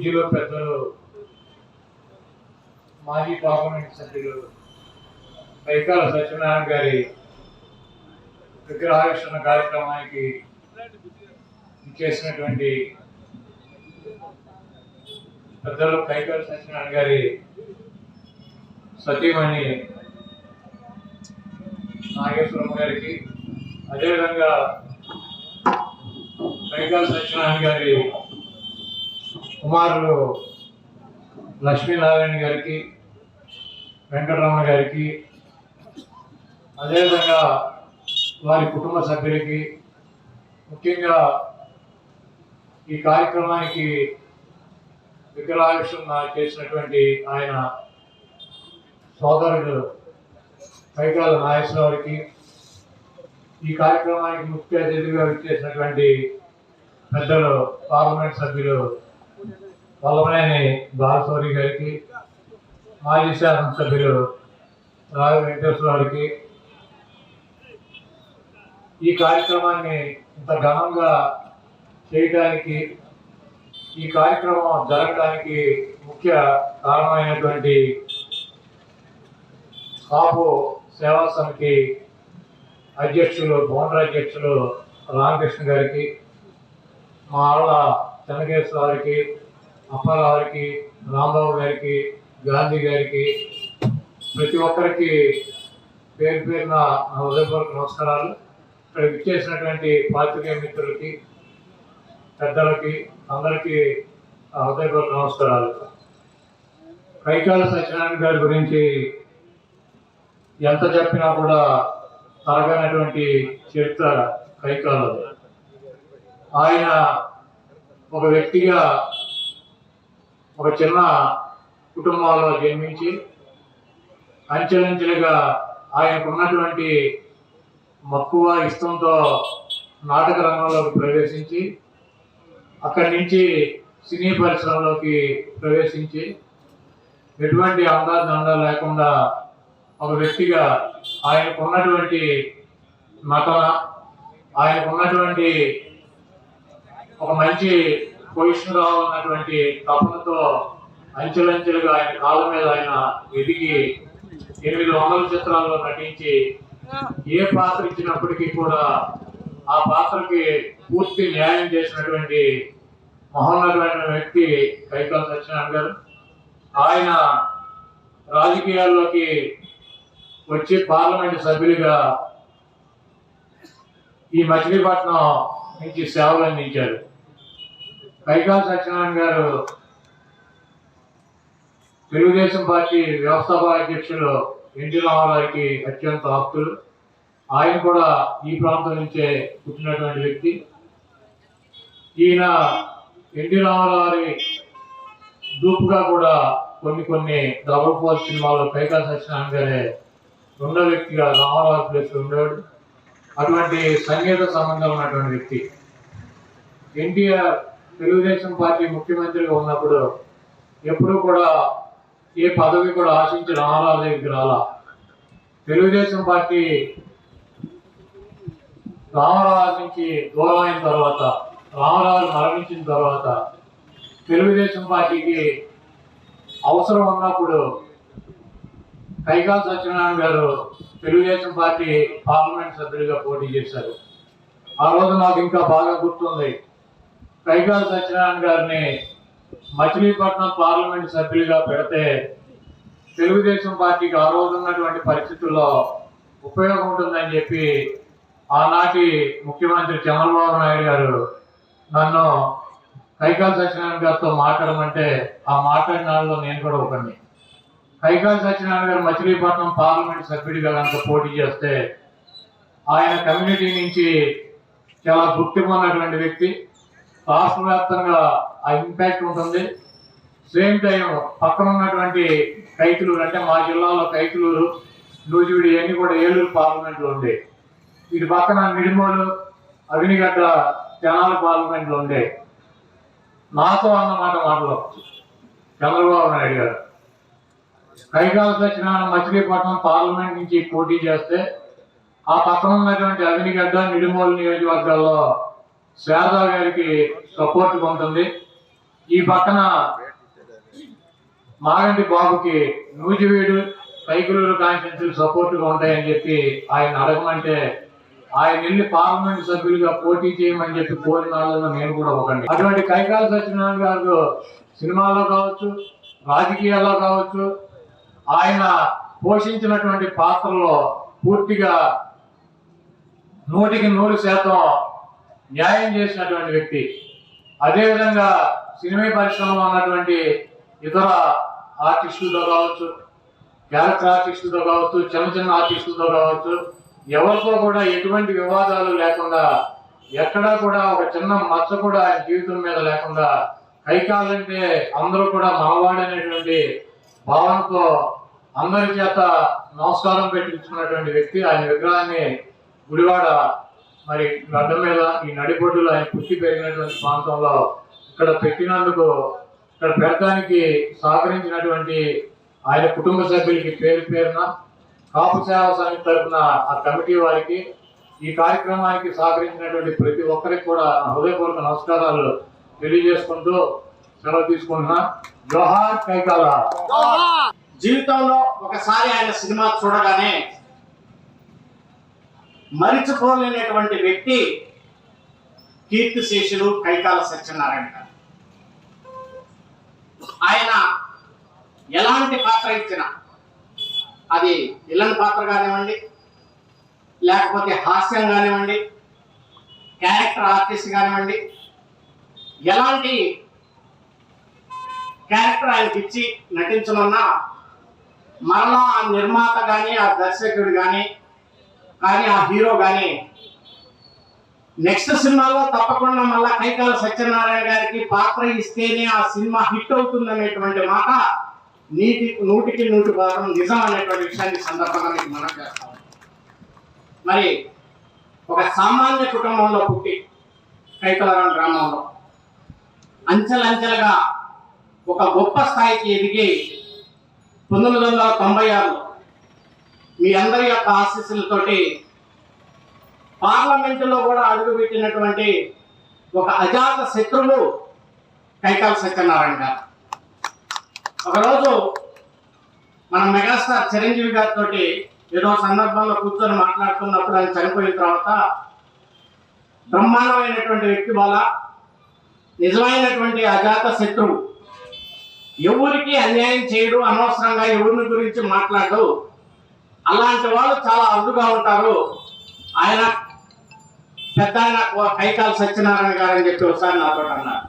పూజలు పెద్దలు మాజీ పార్లమెంట్ సభ్యులు పైకాల సత్యనారాయణ గారి విగ్రహావిష్కరణ కార్యక్రమానికి చేసినటువంటి పెద్దలు పైకాల సత్యనారాయణ గారి సతీమణి నాగేశ్వరమ్మ గారికి, అదేవిధంగా పైకాల సత్యనారాయణ గారి కుమారులు లక్ష్మీనారాయణ గారికి, వెంకటరమణ గారికి, అదేవిధంగా వారి కుటుంబ సభ్యులకి, ముఖ్యంగా ఈ కార్యక్రమానికి విగ్రహావిష్కరణ చేసినటువంటి ఆయన సోదరుడు పైకాల నాగేశ్వరరావుకి, ఈ కార్యక్రమానికి ముఖ్య అతిథిగా విచ్చేసినటువంటి పెద్దలు పార్లమెంట్ సభ్యులు వల్లభనేని బాలశౌరి గారికి, మాజీ శాసనసభ్యులు రావి వెంకటేశ్వరరావుకి, ఈ కార్యక్రమాన్ని ఇంత ఘనంగా చేయడానికి, ఈ కార్యక్రమం జరగడానికి ముఖ్య కారణమైనటువంటి కాపు సేవా సమితి అధ్యక్షులు భవన అధ్యక్షులు రామకృష్ణ గారికి, మా ఆళ్ళ చెన్నకేశ్వరరావుకి, అప్పారావుకి, రాంబాబు గారికి, గాంధీ గారికి, ప్రతి ఒక్కరికి పేరు పేరున హృదయపూర్వక నమస్కారాలు. ఇక్కడ విచ్చేసినటువంటి పాత్రికేయ మిత్రులకి, పెద్దలకి, అందరికీ హృదయపూర్వక నమస్కారాలు. పైకాల సత్యనారాయణ గారి గురించి ఎంత చెప్పినా కూడా తరగనటువంటి చరిత్ర పైకాలది. ఆయన ఒక వ్యక్తిగా ఒక చిన్న కుటుంబంలో జన్మించి అంచెలంచెలుగా ఆయనకున్నటువంటి మక్కువ ఇష్టంతో నాటక రంగంలోకి ప్రవేశించి, అక్కడి నుంచి సినీ పరిశ్రమలోకి ప్రవేశించి, ఎటువంటి అందాదండ లేకుండా ఒక వ్యక్తిగా ఆయనకున్నటువంటి నటన, ఆయనకున్నటువంటి ఒక మంచి పొజిషన్ రావాలన్నటువంటి తపనతో అంచెలంచెలుగా ఆయన కాళ్ళ మీద ఆయన ఎదిగి 800 చిత్రాల్లో నటించి ఏ పాత్ర ఇచ్చినప్పటికీ కూడా ఆ పాత్రకి పూర్తి న్యాయం చేసినటువంటి మహోన్నతమైన వ్యక్తి పైకాల సత్యనారాయణ గారు. ఆయన రాజకీయాల్లోకి వచ్చి పార్లమెంటు సభ్యులుగా ఈ మచిలీపట్నం నుంచి సేవలు అందించారు. పైకాల సత్యనారాయణ గారు తెలుగుదేశం పార్టీ వ్యవస్థాపక అధ్యక్షులు ఎన్టీ రామారావుకి అత్యంత ఆప్తులు. ఆయన కూడా ఈ ప్రాంతం నుంచే పుట్టినటువంటి వ్యక్తి. ఈయన ఎన్టీ రామారావు గ్రూప్గా కూడా కొన్ని డబుల్ పోల్ సినిమాలో పైకాల సత్యనారాయణ గారే రెండో వ్యక్తిగా రామారావు ప్లేస్ ఉండేవాడు. అటువంటి సంగీత సంబంధం ఉన్నటువంటి వ్యక్తి. ఎన్టీఆర్ తెలుగుదేశం పార్టీ ముఖ్యమంత్రిగా ఉన్నప్పుడు ఎప్పుడూ కూడా ఏ పదవి కూడా ఆశించి రామారావు దగ్గరికి రాలా. తెలుగుదేశం పార్టీ రామారావు నుంచి దూరం అయిన తర్వాత, రామారావు మరణించిన తర్వాత తెలుగుదేశం పార్టీకి అవసరం ఉన్నప్పుడు పైకాల సత్యనారాయణ గారు తెలుగుదేశం పార్టీ పార్లమెంట్ సభ్యుడిగా పోటీ చేశారు. ఆ రోజు నాకు ఇంకా బాగా గుర్తుంది. పైకాల సత్యనారాయణ గారిని మచిలీపట్నం పార్లమెంట్ సభ్యులుగా పెడితే తెలుగుదేశం పార్టీకి ఆ రోజు ఉన్నటువంటి పరిస్థితుల్లో ఉపయోగం ఉంటుందని చెప్పి ఆనాటి ముఖ్యమంత్రి చంద్రబాబు నాయుడు గారు నన్ను పైకాల సత్యనారాయణ గారితో మాట్లాడమంటే ఆ మాట్లాడిన వాళ్ళలో నేను కూడా ఒకడిని. పైకాల సత్యనారాయణ గారు మచిలీపట్నం పార్లమెంట్ సభ్యుడిగా కనుక పోటీ చేస్తే ఆయన కమ్యూనిటీ నుంచి చాలా గుర్తింపు ఉన్నటువంటి వ్యక్తి. రాష్ట్ర వ్యాప్తంగా ఆ ఇంపాక్ట్ ఉంటుంది. సేమ్ టైం పక్కన ఉన్నటువంటి కైకులూరు, అంటే మా జిల్లాలో కైకులూరు, నూజివీడు ఇవన్నీ కూడా ఏలూరు పార్లమెంట్లో ఉండే. ఇటు పక్కన నిడిమోలు, అవినిగడ్డ తెనాలి పార్లమెంట్లో ఉండే. నాతో అన్నమాట మాటలు చంద్రబాబు నాయుడు గారు పైకాల సత్యనారాయణ మచిలీపట్నం పార్లమెంట్ నుంచి పోటీ చేస్తే ఆ పక్కన ఉన్నటువంటి అవినిగడ్డ, నిడిమోలు నియోజకవర్గాల్లో శారదా గారికి సపోర్ట్ ఉంటుంది. ఈ పక్కన మాగంటి బాబుకి నూజివీడు కైకులూరు కాన్స్టిట్యూన్సీలు సపోర్టుగా ఉంటాయని చెప్పి ఆయన అడగమంటే ఆయన వెళ్ళి పార్లమెంట్ సభ్యులుగా పోటీ చేయమని చెప్పి కోరిన వాళ్ళలో నేను కూడా ఒకటి. అటువంటి కైకాల సత్యనారాయణ గారు సినిమాల్లో కావచ్చు, రాజకీయాల్లో కావచ్చు, ఆయన పోషించినటువంటి పాత్రలో పూర్తిగా 100% న్యాయం చేసినటువంటి వ్యక్తి. అదేవిధంగా సినిమా పరిశ్రమలో ఉన్నటువంటి ఇతర ఆర్టిస్టులతో కావచ్చు, క్యారెక్టర్ ఆర్టిస్టులతో కావచ్చు, చిన్న చిన్న ఆర్టిస్టులతో కావచ్చు, ఎవరితో కూడా ఎటువంటి వివాదాలు లేకుండా, ఎక్కడా కూడా ఒక చిన్న మచ్చ కూడా ఆయన జీవితం మీద లేకుండా, కైకాలంటే అందరూ కూడా మనవాడనేటువంటి భావనతో అందరి చేత నమస్కారం పెట్టించుకున్నటువంటి వ్యక్తి. ఆయన విగ్రహాన్ని గుడివాడ మరి గడ్డ మీద ఈ నడిబొడ్డులో ఆయన పుట్టి పెరిగినటువంటి ప్రాంతంలో ఇక్కడ పెట్టినందుకు, ఇక్కడ పెడతానికి సహకరించినటువంటి ఆయన కుటుంబ సభ్యులకి పేరు పేరున, కాపు సేవా సమితి తరఫున ఆ కమిటీ వారికి, ఈ కార్యక్రమానికి సహకరించినటువంటి ప్రతి ఒక్కరికి కూడా హృదయపూర్వక నమస్కారాలు తెలియజేసుకుంటూ సెలవు తీసుకుంటున్నా. జోహార్ కైకాల. జీవితంలో ఒకసారి ఆయన సినిమా చూడగానే మరిచిపోలేనటువంటి వ్యక్తి కీర్తిశేషులు కైకాల సత్యనారాయణ గారు. ఆయన ఎలాంటి పాత్ర ఇచ్చినా, అది విలన్ పాత్ర కానివ్వండి, లేకపోతే హాస్యం కానివ్వండి, క్యారెక్టర్ ఆర్టిస్ట్ కానివ్వండి, ఎలాంటి క్యారెక్టర్ ఆయనకి ఇచ్చి నటించనున్నా మరలా ఆ నిర్మాత కానీ, ఆ దర్శకుడు కానీ ఆ హీరో కానీ నెక్స్ట్ సినిమాలో తప్పకుండా మళ్ళా కైకాల సత్యనారాయణ గారికి పాత్ర ఇస్తేనే ఆ సినిమా హిట్ అవుతుందనేటువంటి మాట 100% నిజం అనేటువంటి విషయాన్ని సందర్భంగా మీకు మనం చేస్తాం. మరి ఒక సామాన్య కుటుంబంలో పుట్టి కైకలవరం గ్రామంలో అంచెలంచెలుగా ఒక గొప్ప స్థాయికి ఎదిగి 1996లో మీ అందరి యొక్క ఆశీస్సులతోటి పార్లమెంటులో కూడా అడుగుపెట్టినటువంటి ఒక అజాత శత్రువు కైకాల సత్యనారాయణ గారు. ఒకరోజు మన మెగాస్టార్ చిరంజీవి గారితో ఏదో సందర్భంలో కూర్చొని మాట్లాడుతున్నప్పుడు ఆయన చనిపోయిన తర్వాత బ్రహ్మాండమైనటువంటి వ్యక్తి వల్ల నిజమైనటువంటి అజాత శత్రువు, ఎవరికి అన్యాయం చేయడు, అనవసరంగా ఎవరిని గురించి మాట్లాడు, అలాంటి వాళ్ళు చాలా అరుదుగా ఉంటారు, ఆయన పెద్ద ఆయన కైకాల సత్యనారాయణ గారు అని చెప్పి ఒకసారి నాతో అన్నారు.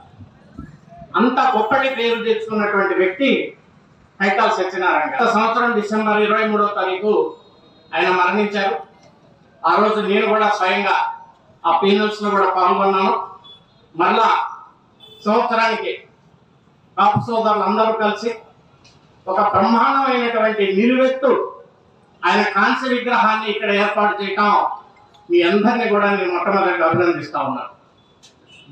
అంత గొప్పటి పేరు తెచ్చుకున్నటువంటి వ్యక్తి కైకాల సత్యనారాయణ గారు. సంవత్సరం డిసెంబర్ 23వ తారీఖు ఆయన మరణించారు. ఆ రోజు నేను కూడా స్వయంగా ఆ పీనల్స్ లో కూడా పాల్గొన్నాను. మళ్ళా సంవత్సరానికి కాపు సోదరులు అందరూ కలిసి ఒక బ్రహ్మాండమైనటువంటి నిలువెత్తు ఆయన కాంస్య విగ్రహాన్ని ఇక్కడ ఏర్పాటు చేయటం మీ అందరినీ కూడా నేను మొట్టమొదటిగా అభినందిస్తా ఉన్నాను.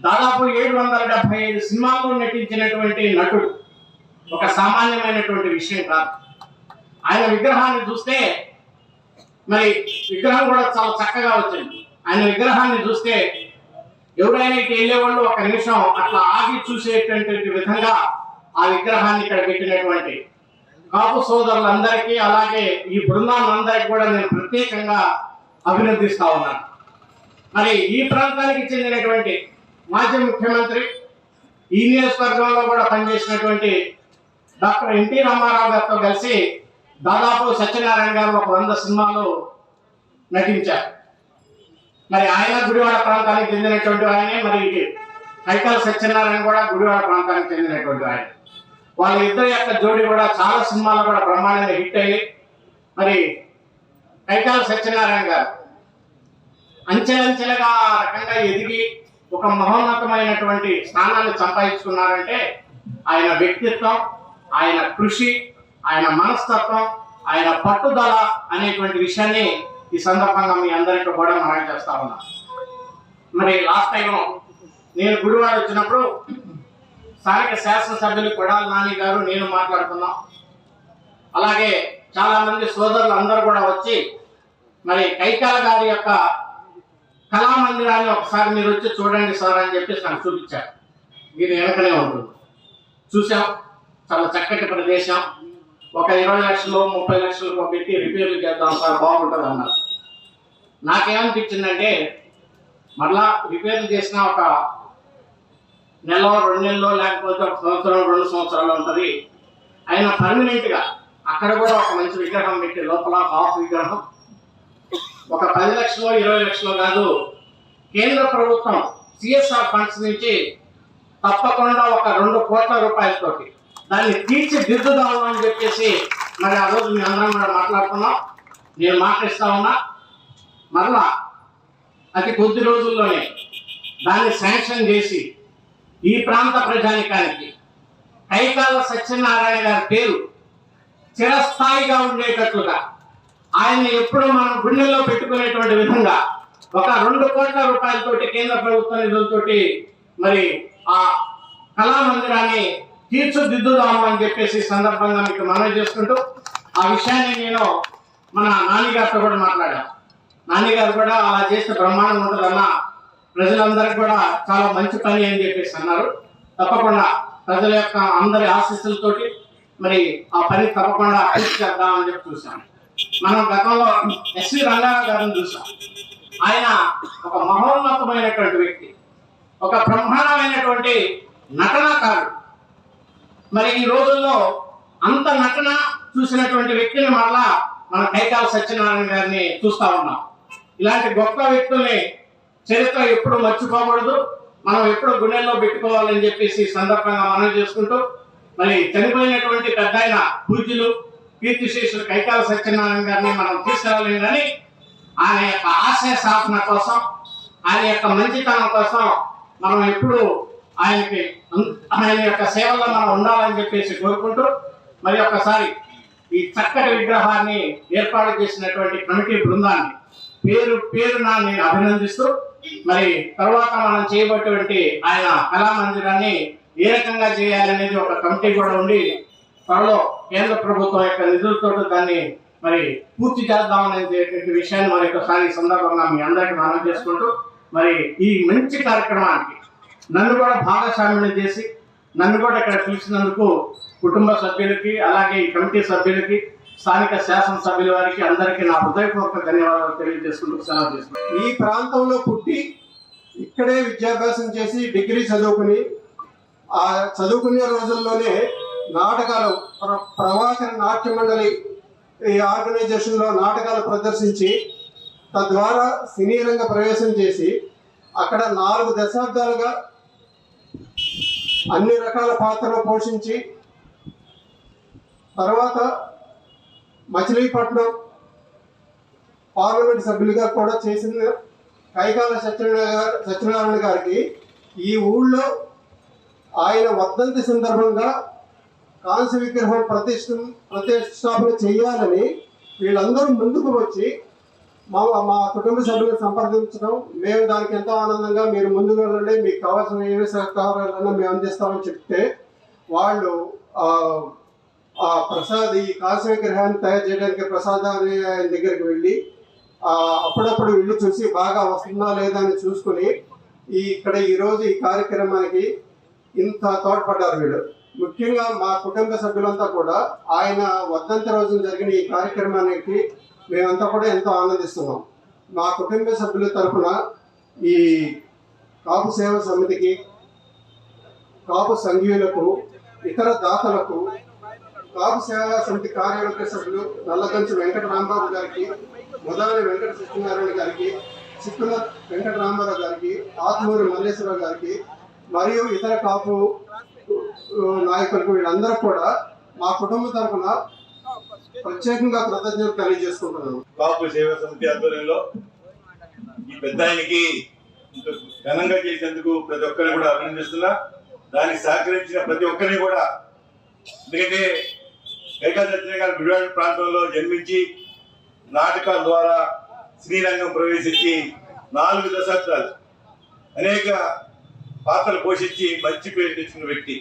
దాదాపు 775 సినిమాల్లో నటించినటువంటి నటుడు, ఒక సామాన్యమైనటువంటి విషయం కాదు. ఆయన విగ్రహాన్ని చూస్తే, మరి విగ్రహం కూడా చాలా చక్కగా వచ్చింది. ఆయన విగ్రహాన్ని చూస్తే ఎవరైనా ఇటు వెళ్ళేవాళ్ళు ఒక నిమిషం అట్లా ఆగి చూసేటువంటి విధంగా ఆ విగ్రహాన్ని ఇక్కడ పెట్టినటువంటి కాపు సోదరులందరికీ, అలాగే ఈ బృందాలందరికీ కూడా నేను ప్రత్యేకంగా అభినందిస్తా ఉన్నాను. మరి ఈ ప్రాంతానికి చెందినటువంటి మాజీ ముఖ్యమంత్రి, ఈ నియోజకవర్గంలో కూడా పనిచేసినటువంటి డాక్టర్ ఎన్టీ రామారావు గారితో కలిసి దాదాపు సత్యనారాయణ గారు ఒక 100 సినిమాలు నటించారు. మరి ఆయన గుడివాడ ప్రాంతానికి చెందినటువంటి ఆయనే, మరి కైకాల సత్యనారాయణ కూడా గుడివాడ ప్రాంతానికి చెందినటువంటి ఆయన. వాళ్ళ ఇద్దరి యొక్క జోడి కూడా చాలా సినిమాలు కూడా బ్రహ్మాండంగా హిట్ అయ్యి, మరి కైకాల సత్యనారాయణ గారు అంచెలంచెలుగా ఆ రకంగా ఎదిగి ఒక మహోన్నతమైనటువంటి స్థానాన్ని సంపాదించుకున్నారంటే ఆయన వ్యక్తిత్వం, ఆయన కృషి, ఆయన మనస్తత్వం, ఆయన పట్టుదల అనేటువంటి విషయాన్ని ఈ సందర్భంగా మీ అందరికీ కూడా మనం చేస్తా ఉన్నాం. మరి లాస్ట్ టైం నేను గుడివాడ వచ్చినప్పుడు స్థానిక శాసనసభ్యులు కొడాల నాని గారు నేను మాట్లాడుతున్నాం. అలాగే చాలా మంది సోదరులు అందరూ కూడా వచ్చి మరి కైకాల గారి యొక్క కళామందిరాన్ని ఒకసారి మీరు వచ్చి చూడండి సార్ అని చెప్పేసి నాకు చూపించారు. ఇది వెనకనే ఉంటుంది. చూసాం. చాలా చక్కటి ప్రదేశం. ఒక 20 లక్షలు 30 లక్షలు పెట్టి రిపేర్లు చేద్దాం సార్, బాగుంటుంది అన్నారు. నాకేమనిపించిందంటే మళ్ళా రిపేర్లు చేసిన ఒక నెల 2 నెలలో లేకపోతే ఒక సంవత్సరం 2 సంవత్సరాలు ఉంటుంది. ఆయన పర్మనెంట్గా అక్కడ కూడా ఒక మంచి విగ్రహం పెట్టి లోపల హాఫ్ విగ్రహం ఒక 10 లక్షలు 20 లక్షలు కాదు, కేంద్ర ప్రభుత్వం సిఎస్ఆర్ ఫండ్స్ నుంచి తప్పకుండా ఒక 2 కోట్ల రూపాయలతోటి దాన్ని తీర్చిదిద్దుదాము అని చెప్పేసి మరి ఆ రోజు మీ అందరం కూడా మాట్లాడుకున్నాం. నేను మాట్లాడుతూ ఉన్నా. మరలా అతి కొద్ది రోజుల్లోనే దాన్ని శాంక్షన్ చేసి ఈ ప్రాంత ప్రజానికానికి కైకాల సత్యనారాయణ గారి పేరు చిరస్థాయిగా ఉండేటట్లుగా ఆయన్ని ఎప్పుడూ మనం గుండెల్లో పెట్టుకునేటువంటి విధంగా ఒక 2 కోట్ల రూపాయలతోటి కేంద్ర ప్రభుత్వ నిధులతోటి మరి ఆ కళామందిరాన్ని తీర్చిదిద్దుదాము అని చెప్పేసి సందర్భంగా మీకు మనవి చేసుకుంటూ ఆ విషయాన్ని నేను మన నాన్నగారితో కూడా మాట్లాడాను. నాన్నగారు కూడా అలా చేస్తే బ్రహ్మాండం ఉంటుందన్న, ప్రజలందరికీ కూడా చాలా మంచి పని అని చెప్పేసి అన్నారు. తప్పకుండా ప్రజల యొక్క అందరి ఆశీస్సులతోటి మరి ఆ పని తప్పకుండా పూర్తి చేద్దామని చెప్పి చూసాం. మనం గతంలో ఎస్వి రంగారావు గారిని చూసాం. ఆయన ఒక మహోన్నతమైనటువంటి వ్యక్తి, ఒక బ్రహ్మాండమైనటువంటి నటనకారుడు. మరి ఈ రోజుల్లో అంత నటన చూసినటువంటి వ్యక్తిని మళ్ళా మన కైకాల సత్యనారాయణ గారిని చూస్తా ఉన్నాం. ఇలాంటి గొప్ప వ్యక్తుల్ని చరిత్ర ఎప్పుడు మర్చిపోకూడదు, మనం ఎప్పుడు గుండెల్లో పెట్టుకోవాలని చెప్పేసి సందర్భంగా మనం చేసుకుంటూ మరి చనిపోయినటువంటి పెద్ద ఆయన పూజ్యులు కీర్తిశేషులు కైకాల సత్యనారాయణ గారిని మనం తీసుకురాలేం, కానీ ఆయన యొక్క ఆశయ సాధన కోసం, ఆయన యొక్క మంచితనం కోసం మనం ఎప్పుడు ఆయన యొక్క సేవల్లో మనం ఉండాలని చెప్పేసి కోరుకుంటూ మరి ఒక్కసారి ఈ చక్కటి విగ్రహాన్ని ఏర్పాటు చేసినటువంటి కమిటీ బృందాన్ని పేరున నేను అభినందిస్తూ మరి తర్వాత మనం చేయబోయేటువంటి ఆయన కళామందిరాన్ని ఏ రకంగా చేయాలనేది ఒక కమిటీ కూడా ఉండి త్వరలో కేంద్ర ప్రభుత్వం యొక్క నిధులతో దాన్ని మరి పూర్తి చేద్దామనేటువంటి విషయాన్ని మరి ఒకసారి సందర్భంగా మీ అందరికీ మనం చేసుకుంటూ మరి ఈ మంచి కార్యక్రమానికి నన్ను కూడా భాగస్వామ్యం చేసి నన్ను కూడా ఇక్కడ పిలిచినందుకు కుటుంబ సభ్యులకి అలాగే ఈ కమిటీ సభ్యులకి స్థానిక శాసనసభ్యుల వారికి అందరికీ నా హృదయపూర్వక ధన్యవాదాలు తెలియజేసుకుంటూ సెలవు చేసుకుంటాను. ఈ ప్రాంతంలో పుట్టి ఇక్కడే విద్యాభ్యాసం చేసి డిగ్రీ చదువుకుని ఆ చదువుకునే రోజుల్లోనే నాటకాలు ప్రవాసన నాట్య మండలి ఈ ఆర్గనైజేషన్లో నాటకాలు ప్రదర్శించి తద్వారా సినీ రంగ ప్రవేశం చేసి అక్కడ 4 దశాబ్దాలుగా అన్ని రకాల పాత్రలు పోషించి తర్వాత మచిలీపట్నం పార్లమెంట్ సభ్యులుగా కూడా చేసిన కైకాల సత్యనారాయణ గారికి ఈ ఊళ్ళో ఆయన వర్ధంతి సందర్భంగా కాంస్య విగ్రహం ప్రతిష్టాపన చేయాలని వీళ్ళందరూ ముందుకు వచ్చి మా కుటుంబ సభ్యులను సంప్రదించడం, మేము దానికి ఎంతో ఆనందంగా మీరు ముందుకు వెళ్ళండి, మీకు కావాల్సిన ఏ సహకారాలన్నా మేము అందిస్తామని చెప్తే వాళ్ళు ఈ కాంస్య విగ్రహాన్ని తయారు చేయడానికి ప్రసాదాన్ని ఆయన దగ్గరికి వెళ్ళి అప్పుడప్పుడు వెళ్ళి చూసి బాగా వస్తుందా లేదా అని చూసుకుని ఇక్కడ ఈరోజు ఈ కార్యక్రమానికి ఇంత తోడ్పడ్డారు వీళ్ళు. ముఖ్యంగా మా కుటుంబ సభ్యులంతా కూడా ఆయన వర్ధంతి రోజున జరిగిన ఈ కార్యక్రమానికి మేమంతా కూడా ఎంతో ఆనందిస్తున్నాం. మా కుటుంబ సభ్యుల తరఫున ఈ కాపు సేవా సమితికి, కాపు సంఘీయులకు, ఇతర దాతలకు, కాపు సేవా సమితి కార్యవర్గ సభ్యులు నల్లకంచి వెంకట రాంబాబు గారికి, మొదలని వెంకట సత్యనారాయణ గారికి, చిక్కుల వెంకట రాంబారావు గారికి, ఆత్మూరి మల్లేశ్వరరావు గారికి మరియు ఇతర కాపు నాయకులకు వీళ్ళందరూ కూడా మా కుటుంబం తరఫున ప్రత్యేకంగా కృతజ్ఞతలు తెలియజేసుకుంటున్నాను. కాపు సేవా సమితి ఆధ్వర్యంలో ఈ పెద్ద ఆయనకి ఘనంగా చేసేందుకు ప్రతి ఒక్కరిని కూడా అభినందిస్తున్నా. దానికి సహకరించిన ప్రతి ఒక్కరిని కూడా, ఎందుకంటే కైకాల సత్యనారాయణ గారు గుడివాడ ప్రాంతంలో జన్మించి నాటకాల ద్వారా శ్రీరంగం ప్రవేశించి 4 దశాబ్దాలు అనేక పాత్రలు పోషించి మంచి పేరు తెచ్చుకున్న వ్యక్తి.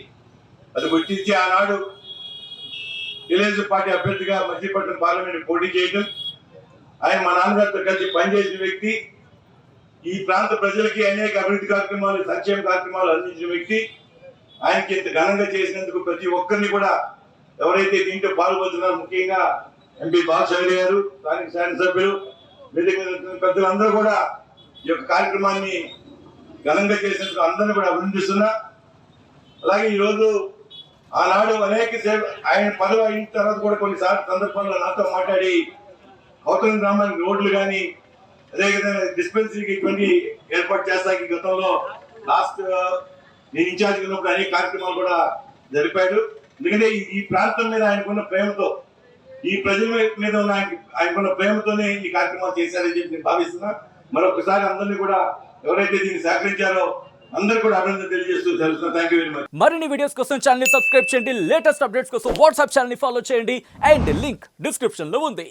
అది గుర్తించి ఆనాడు తెలుగుదేశం పార్టీ అభ్యర్థిగా మచిలీపట్నం పార్లమెంట్ పోటీ చేయడం, ఆయన మా నాన్నగారితో కలిసి పనిచేసిన వ్యక్తి, ఈ ప్రాంత ప్రజలకి అనేక అభివృద్ధి కార్యక్రమాలు సంక్షేమ కార్యక్రమాలు అందించిన వ్యక్తి. ఆయనకి ఇంత ఘనంగా చేసినందుకు ప్రతి ఒక్కరిని కూడా ఎవరైతే దీంట్లో పాల్గొంటున్నారో ముఖ్యంగా ఎంపీ బాలశౌరి గారు, స్థానిక శాసనసభ్యులు, వేదిక మీద ఉన్న పెద్దలందరూ కూడా ఈ యొక్క కార్యక్రమాన్ని ఘనంగా చేసినందుకు అందరినీ కూడా అభినందిస్తున్నా. అలాగే ఈరోజు ఆనాడు అనేక ఆయన పదవి అయిన తర్వాత కూడా కొన్నిసార్లు సందర్భాల్లో నాతో మాట్లాడి అవతల గ్రామానికి రోడ్లు కానీ అదేవిధంగా డిస్పెన్సరీకి ఇటువంటి ఏర్పాటు చేస్తాకి గతంలో లాస్ట్ నేను ఇన్ఛార్జ్ ఉన్నప్పుడు అనేక కార్యక్రమాలు కూడా జరిపాడు. ఎందుకంటే ఈ ప్రాంతం మీద ఆయనకున్న ప్రేమతో, ఈ ప్రజల మీద ఉన్న ఆయనకున్న ప్రేమతోనే ఈ కార్యక్రమాలు చేశారని చెప్పి నేను భావిస్తున్నా. మరొకసారి అందరినీ కూడా ఎవరైతే దీన్ని సహకరించారో అందరూ కూడా అభినందన తెలియజేస్తూ తెలుస్తున్నా. Thank you very much. మరిన్ని వీడియోస్ కోసం ఛానల్ ని సబ్స్క్రైబ్ చేయండి, లేటెస్ట్ అప్డేట్స్ కోసం వాట్సాప్ ఛానల్ ని ఫాలో చేయండి అండ్ లింక్ డిస్క్రిప్షన్ లో ఉంది.